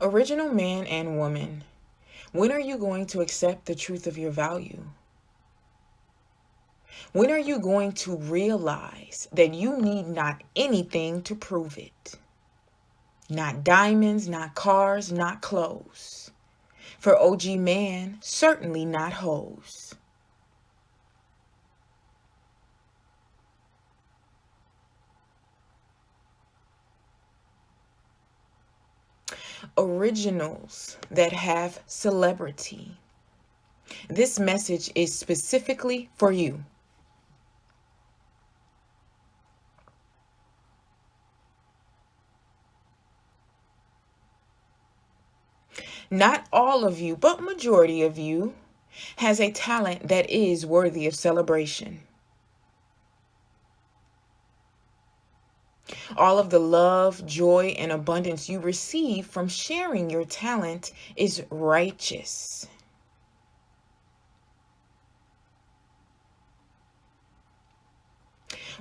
Original man and woman, when are you going to accept the truth of your value? When are you going to realize that you need not anything to prove it? Not diamonds, not cars, not clothes. For OG man, certainly not hoes. Originals that have celebrity. This message is specifically for you. Not all of you, but majority of you, has a talent that is worthy of celebration. All of the love, joy, and abundance you receive from sharing your talent is righteous.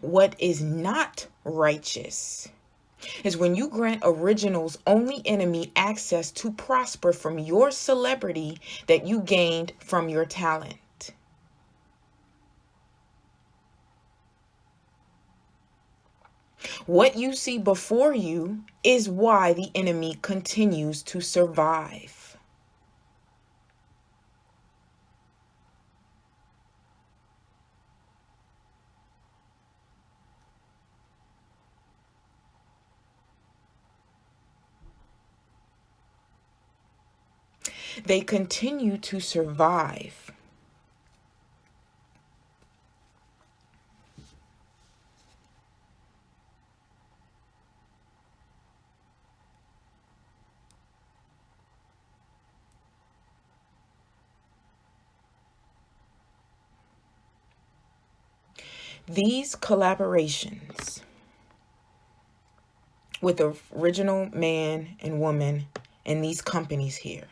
What is not righteous is when you grant originals only enemy access to prosper from your celebrity that you gained from your talent. What you see before you is why the enemy continues to survive. They continue to survive these collaborations with original man and woman and these companies here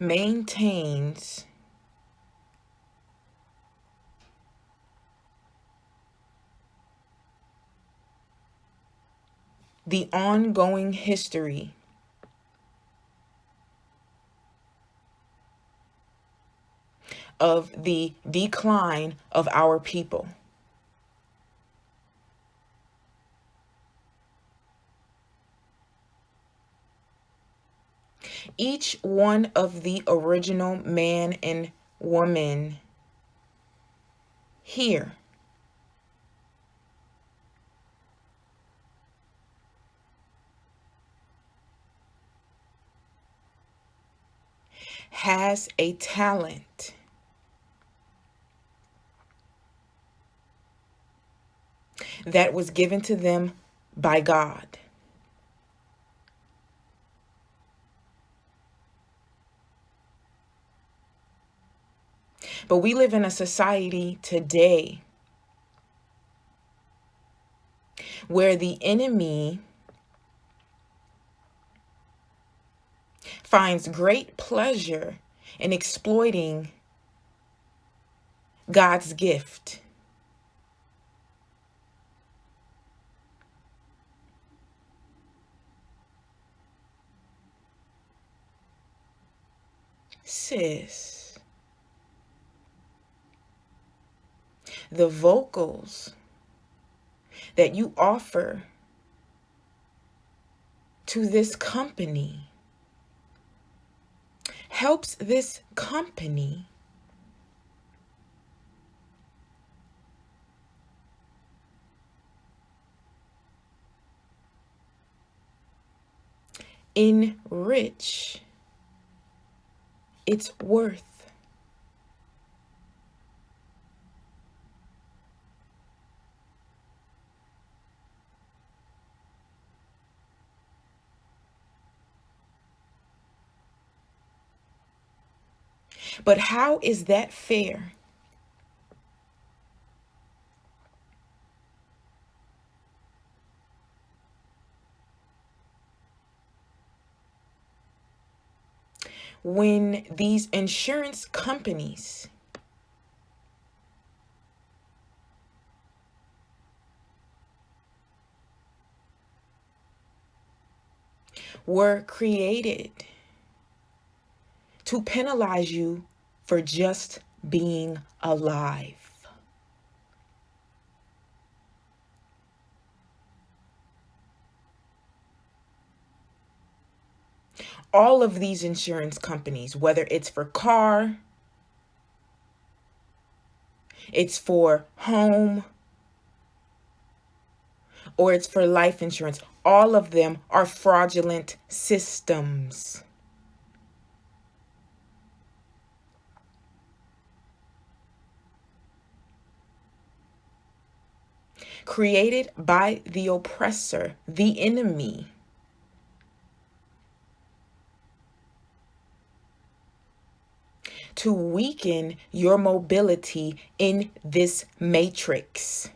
maintains the ongoing history of the decline of our people. Each one of the original man and woman here has a talent that was given to them by God. But we live in a society today where the enemy finds great pleasure in exploiting God's gift. Sis, the vocals that you offer to this company helps this company enrich its worth. But how is that fair? When these insurance companies were created to penalize you for just being alive. All of these insurance companies, whether it's for car, it's for home, or it's for life insurance, all of them are fraudulent systems. Created by the oppressor, the enemy. To weaken your mobility in this matrix.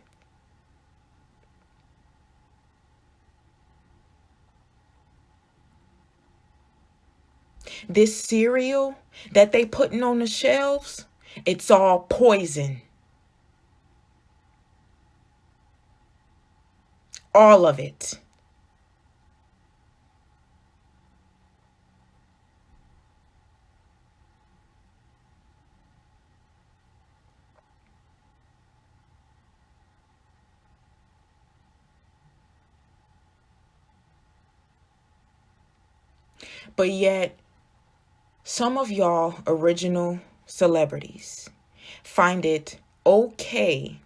This cereal that they putting on the shelves, it's all poison. All of it. But yet, some of y'all original celebrities find it okay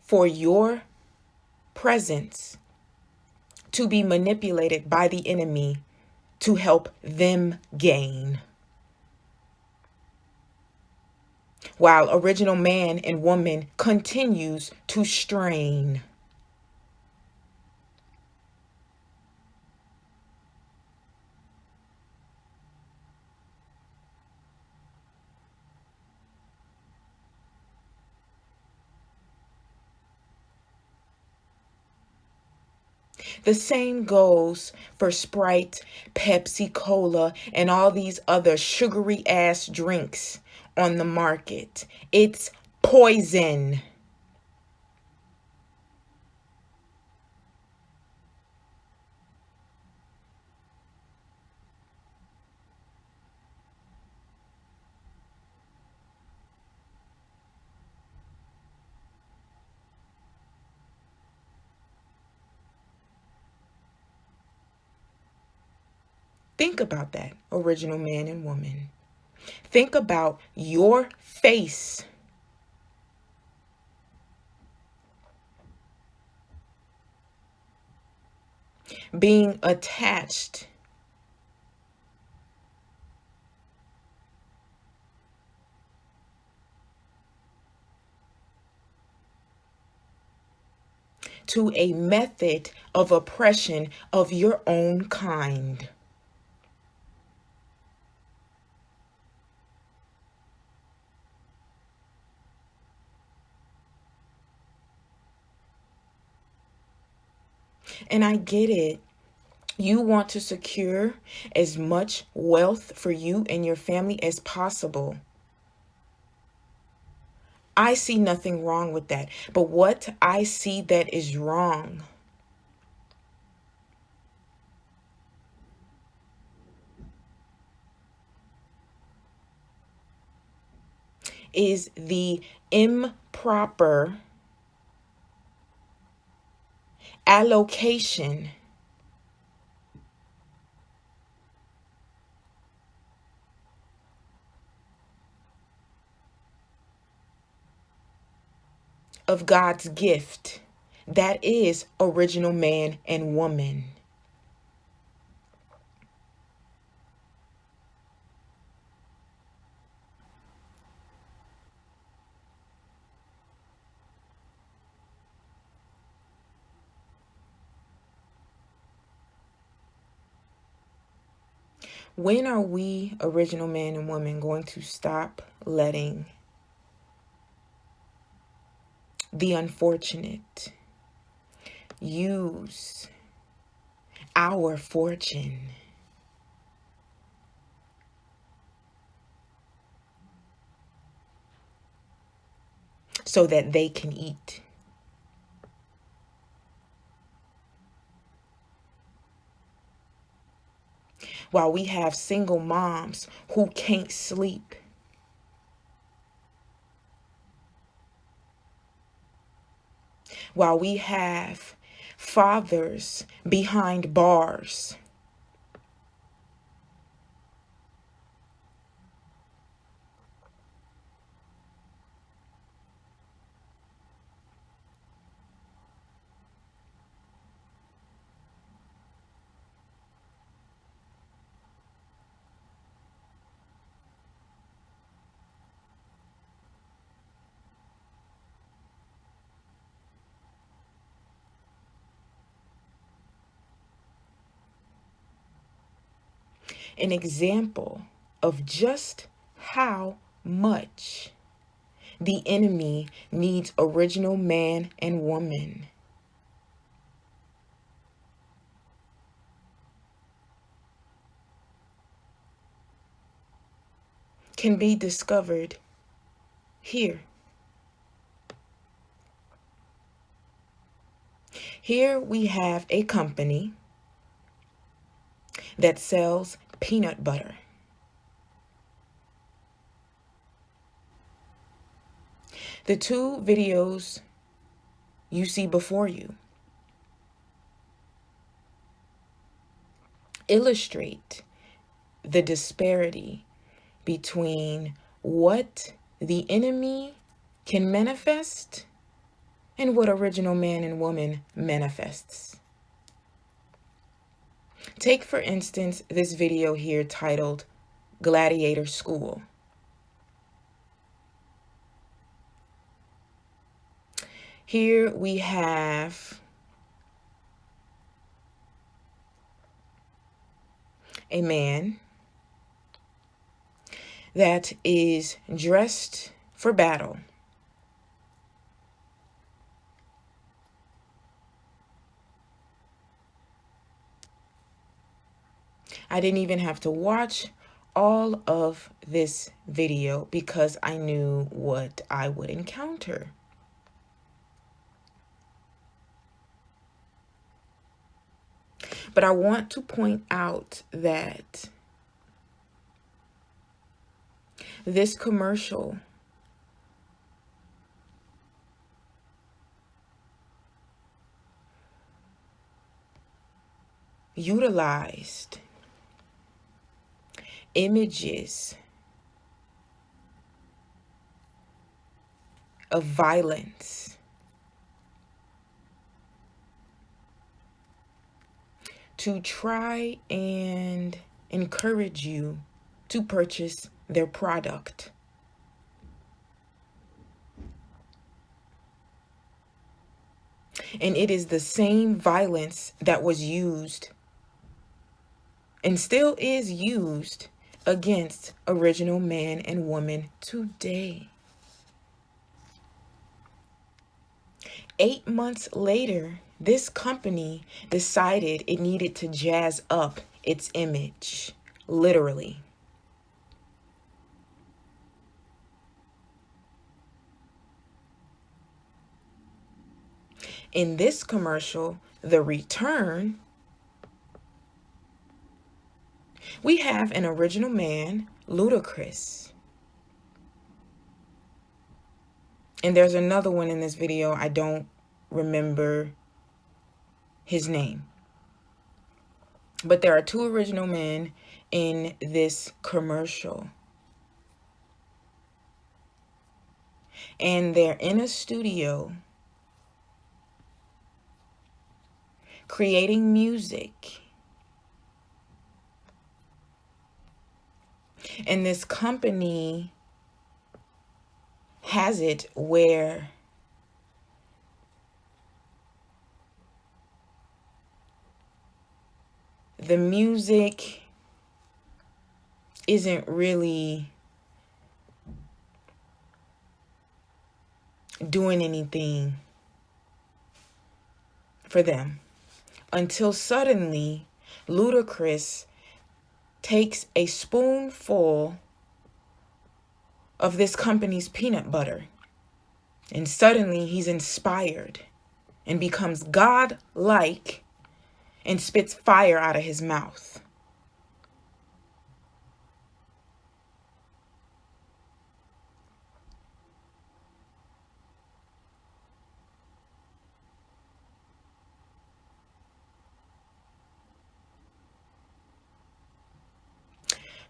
for your presence to be manipulated by the enemy to help them gain. While original man and woman continues to strain. The same goes for Sprite, Pepsi Cola, and all these other sugary ass drinks on the market. It's poison. Think about that, original man and woman. Think about your face being attached to a method of oppression of your own kind. And I get it. You want to secure as much wealth for you and your family as possible. I see nothing wrong with that. But what I see that is wrong is the improper allocation of God's gift. That is original man and woman. When are we, original man and woman, going to stop letting the unfortunate use our fortune so that they can eat. While we have single moms who can't sleep. While we have fathers behind bars. An example of just how much the enemy needs original man and woman. Can be discovered here. Here we have a company that sells peanut butter. The two videos you see before you illustrate the disparity between what the enemy can manifest and what original man and woman manifests. Take, for instance, this video here titled Gladiator School. Here we have a man that is dressed for battle. I didn't even have to watch all of this video because I knew what I would encounter. But I want to point out that this commercial utilized images of violence to try and encourage you to purchase their product. And it is the same violence that was used and still is used against original man and woman today. 8 months later, this company decided it needed to jazz up its image, literally. In this commercial, The Return, we have an original man, Ludacris. And there's another one in this video, I don't remember his name. But there are two original men in this commercial. And they're in a studio creating music. And this company has it where the music isn't really doing anything for them until suddenly Ludacris takes a spoonful of this company's peanut butter And suddenly he's inspired and becomes God-like and spits fire out of his mouth.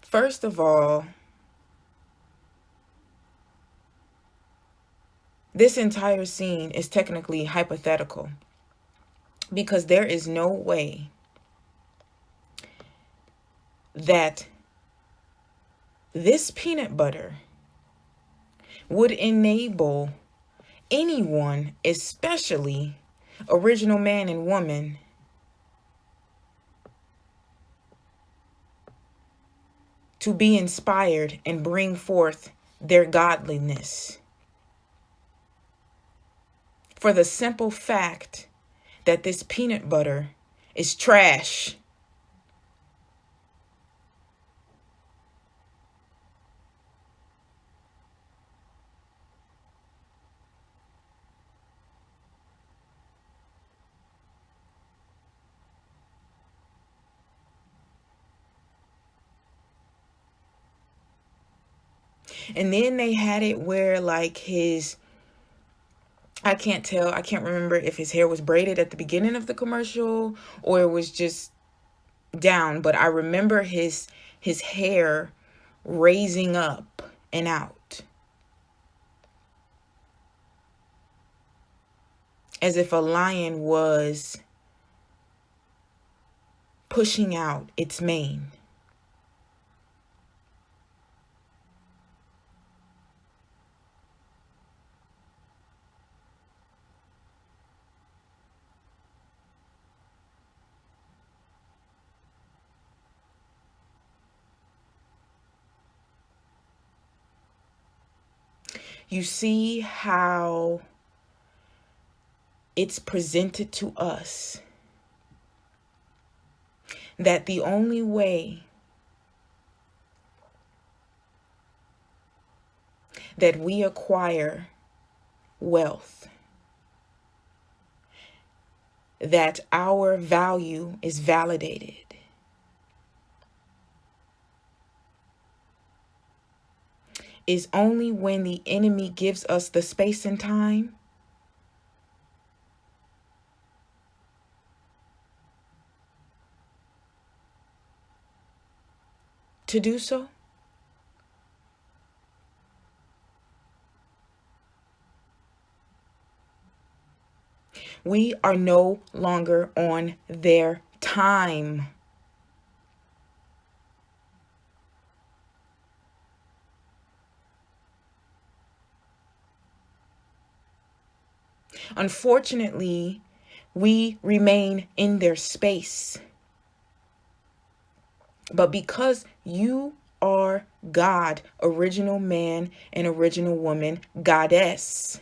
First of all, this entire scene is technically hypothetical because there is no way that this peanut butter would enable anyone, especially original man and woman, to be inspired and bring forth their godliness. For the simple fact that this peanut butter is trash. And then they had it where like I can't remember if his hair was braided at the beginning of the commercial or it was just down, but I remember his hair raising up and out as if a lion was pushing out its mane. You see how it's presented to us that the only way that we acquire wealth, that our value is validated, is only when the enemy gives us the space and time to do so. We are no longer on their time. Unfortunately, we remain in their space. But because you are God, original man and original woman, goddess,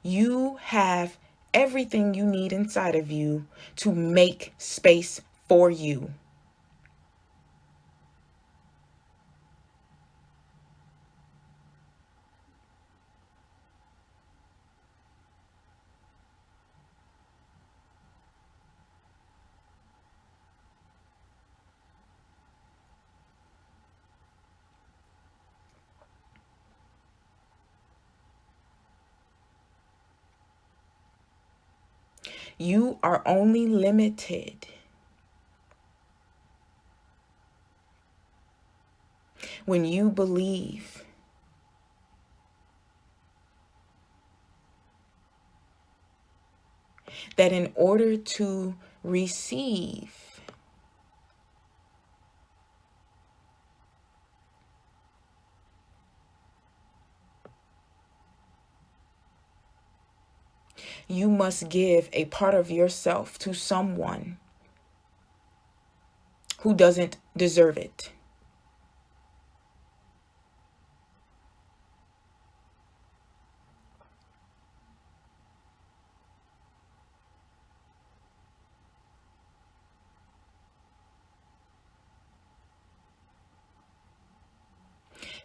you have everything you need inside of you to make space for you. You are only limited when you believe that in order to receive, you must give a part of yourself to someone who doesn't deserve it.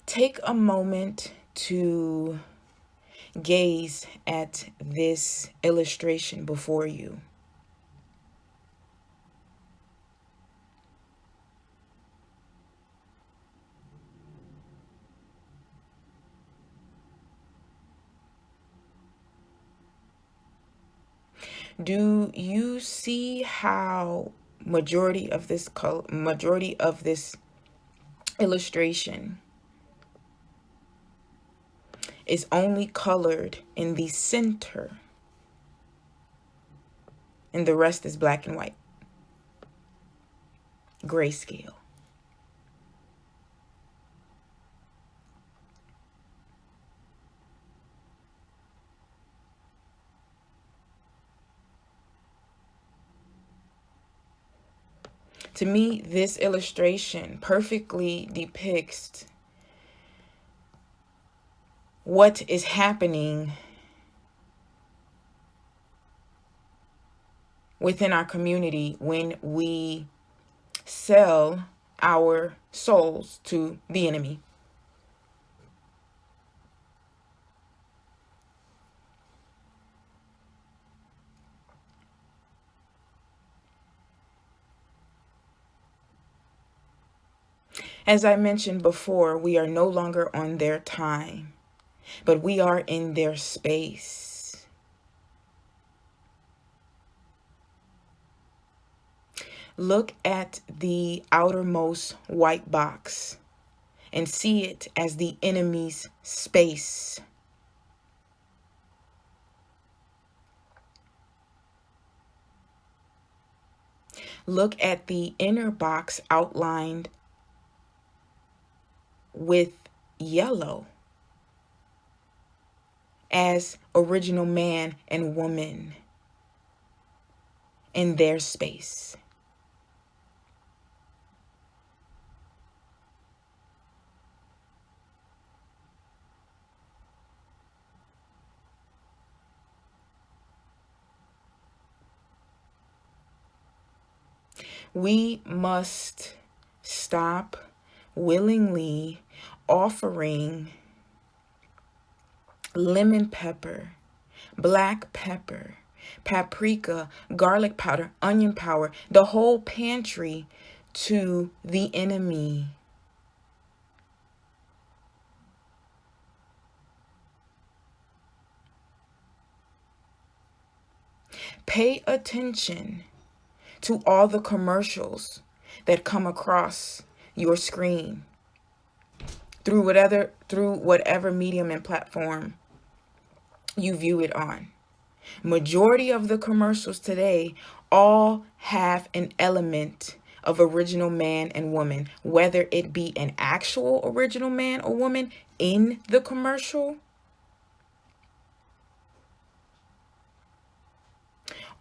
Take a moment to gaze at this illustration before you. Do you see how majority of this illustration is only colored in the center, and the rest is black and white, grayscale? To me, this illustration perfectly depicts what is happening within our community when we sell our souls to the enemy. As I mentioned before, we are no longer on their time, but we are in their space. Look at the outermost white box and see it as the enemy's space. Look at the inner box outlined with yellow as original man and woman in their space. We must stop willingly offering lemon pepper, black pepper, paprika, garlic powder, onion powder, the whole pantry to the enemy. Pay attention to all the commercials that come across your screen through whatever medium and platform you view it on. Majority of the commercials today all have an element of original man and woman, whether it be an actual original man or woman in the commercial,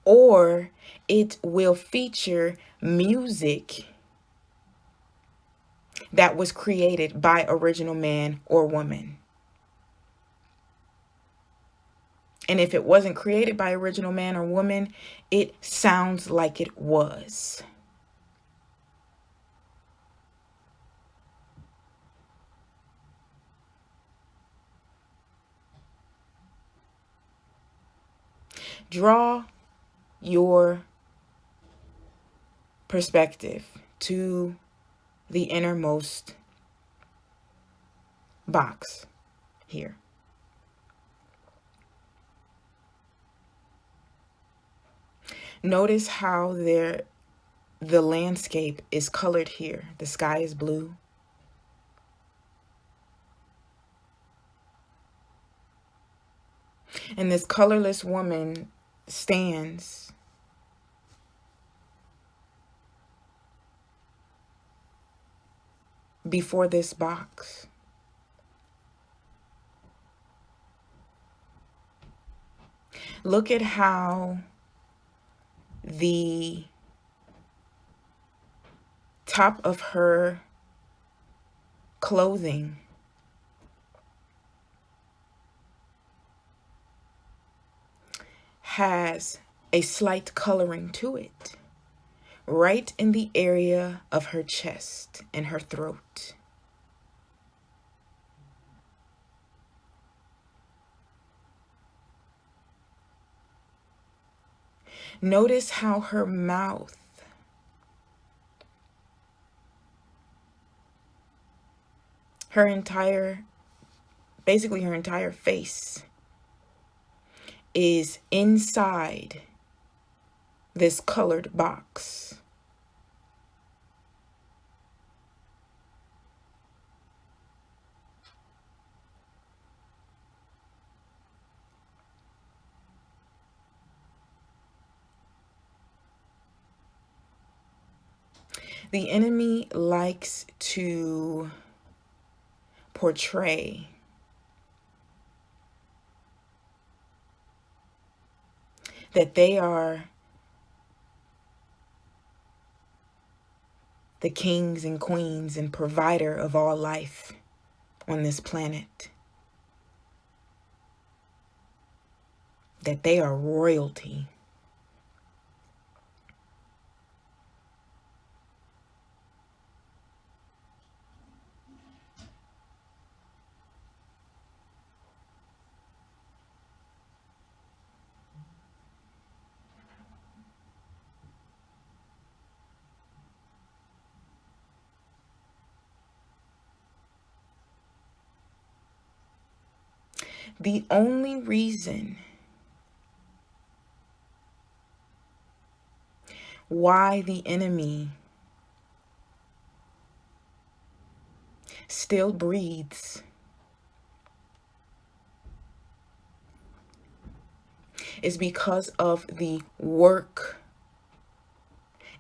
or it will feature music that was created by original man or woman. And if it wasn't created by original man or woman, it sounds like it was. Draw your perspective to the innermost box here. Notice how the landscape is colored here. The sky is blue. And this colorless woman stands before this box. Look at how the top of her clothing has a slight coloring to it, right in the area of her chest and her throat. Notice how her mouth, basically her entire face is inside this colored box. The enemy likes to portray that they are the kings and queens and provider of all life on this planet. That they are royalty. The only reason why the enemy still breathes is because of the work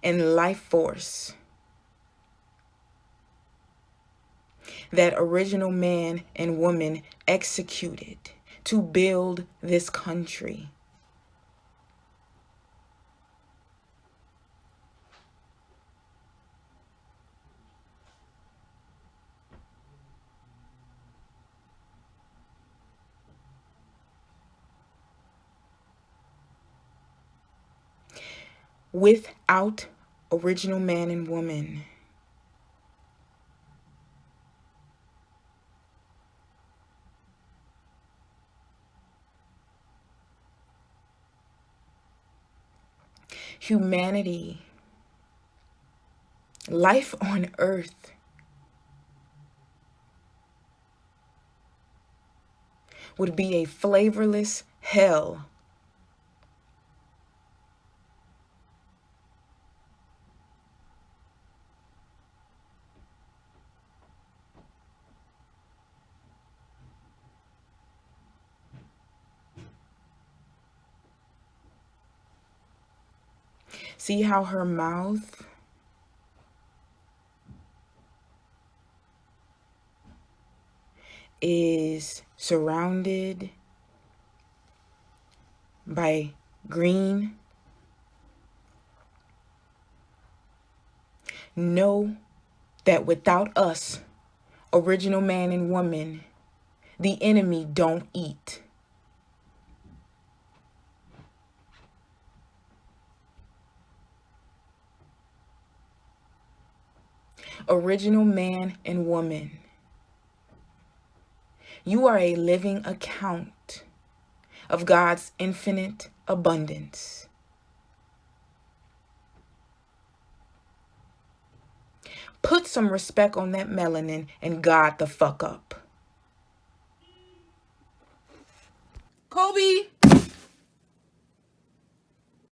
and life force that original man and woman executed to build this country. Without original man and woman, humanity, life on earth would be a flavorless hell. See how her mouth is surrounded by green? Know that without us, original man and woman, the enemy don't eat. Original man and woman, you are a living account of God's infinite abundance. Put some respect on that melanin and God the fuck up. Kobe!